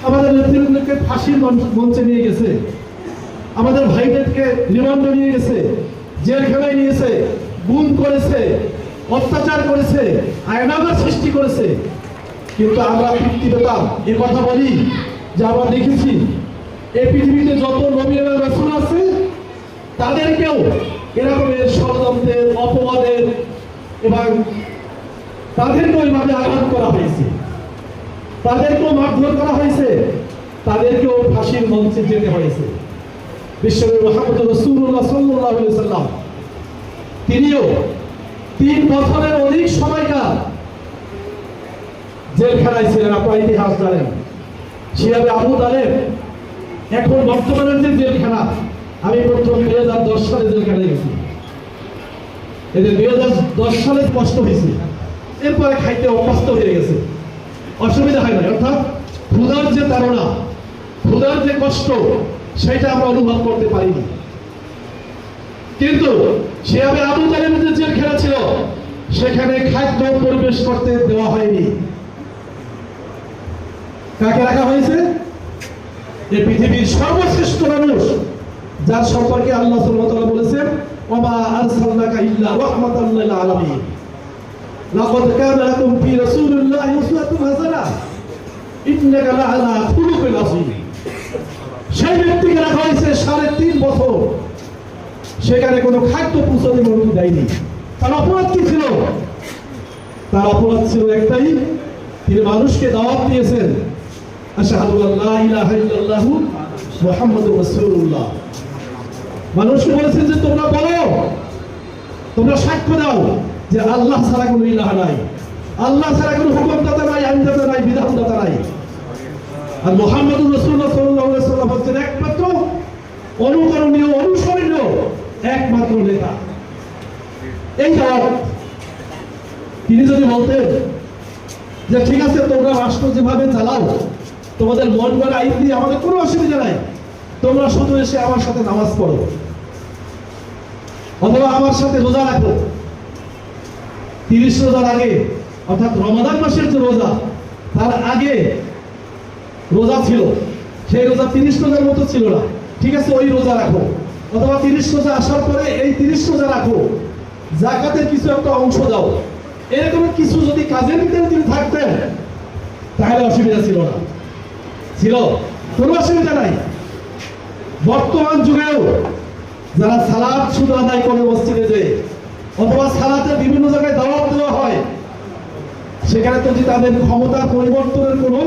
আমাদের নেতৃবৃন্দকে ফাঁসির মঞ্চে নিয়ে গেছে, আমাদের ভাইদেরকে রিমান্ডে নিয়ে গেছে, জেলখানায় নিয়েছে, গুম করেছে, অত্যাচার করেছে, আয়নাঘর সৃষ্টি করেছে। কিন্তু আমরা তৃপ্তি পেতাম। এ কথা বলি যে আমরা দেখেছি এই পৃথিবীতে যত নবী এবং রাসূল আছে তাদেরকেও এরকমের ষড়যন্ত্রের, অপবাদের এবং তাদেরকেও এইভাবে আঘাত করা হয়েছে, তাদেরকেও মারধর করা হয়েছে, তাদেরকেও ফাঁসির মঞ্চে যেতে হয়েছে। বিশ্বনবী মুহাম্মদ রাসূলুল্লাহ সাল্লাল্লাহু আলাইহি সাল্লাম তিনিও 3 বছরের অধিক সময়কাল জেলখানায় ছিলেন। আপনারা ইতিহাস জানেন। শিয়াবে আবু তালেব এখন বর্তমানের যে জেলখানা, আমি প্রথম 2010 সালে জেলখানায় গেছি। এদের 2010 সালে কষ্ট হয়েছে, এরপরে খাইতে অভ্যস্ত হয়ে গেছে, অসুবিধা হয় না। অর্থাৎ ক্ষুধার যে তাড়না, ক্ষুধার যে কষ্ট, সেটা আমরা অনুভব করতে পারিনি। কিন্তু শিয়াবে আবু তালেবের যে জেলখানা ছিল সেখানে খাদ্য পরিবেশ করতে দেওয়া হয়নি। কাকে রাখা হয়েছে? এই পৃথিবীর সর্বশ্রেষ্ঠ মানুষ, যার সম্পর্কে আল্লাহ সুবহানাহু ওয়া তাআলা বলেছেন, ওমা আরসালনাকা ইল্লা রাহমাতাল লিল আলামিন, লাকাদ কানা লাকুম ফি রাসূলিল্লাহি উসওয়াতুন হাসানাহ, ইন্নাকা লাআলা খুলুকিন আযীম। সেই ব্যক্তিকে রাখা হয়েছে 3.5 বছর, সেখানে কোনো খাদ্য পৌঁছাতে মনোযোগ দেয়নি। তার অপরাধ কি ছিল? তার অপরাধ ছিল একটাই, তিনি মানুষকে দাওয়াত দিয়েছেন, আশহাদু আল্লা ইলাহা ইল্লাল্লাহু মুহাম্মাদুর রাসূলুল্লাহ। মানুষকে বলেছেন যে তোমরা বলো, তোমরা সাক্ষ্য দাও যে আল্লাহ ছাড়া কোনো ইলাহ নাই, আল্লাহ ছাড়া কোনো হুকুমদাতা নাই, আইনদাতা নাই, বিধানদাতা নাই। আর মুহাম্মাদুর রাসূলুল্লাহ সাল্লাল্লাহু আলাইহি ওয়াসাল্লাম হচ্ছেন একমাত্র অনুকরণীয়, অনুসরণীয় একমাত্র নেতা। এই দাওয়াত তিনি যদি বলতেন যে ঠিক আছে তোমরা রাষ্ট্র যেভাবে চালাও, তোমাদের মন গড়া আইন দিয়ে আমাদের কোনো অসুবিধা নাই, তোমরা শুধু এসে আমার সাথে নামাজ পড়ো অথবা আমার সাথে রোজা রাখো। 30 রোজার আগে, অর্থাৎ রমাদান মাসের যে রোজা, তার আগে রোজা ছিল, সেই রোজা 30 রোজার মতো ছিল না। ঠিক আছে, ওই রোজা রাখো, অথবা 30 রোজা আসার পরে এই 30 রোজা রাখো, যাকাতের কিছু একটা অংশ দাও। এরকম কিছু যদি কাজের ভিতরে তিনি থাকতেন তাহলে অসুবিধা ছিল না, ছিল কোনো অসুবিধা নাই। বর্তমান যুগেও যারা সালাত শুধু আদায় করে মসজিদে যে, অথবা সালাতের বিভিন্ন জায়গায় দাওয়াত দেওয়া হয়, সেখানে তো যে তাদের ক্ষমতা পরিবর্তনের কোনো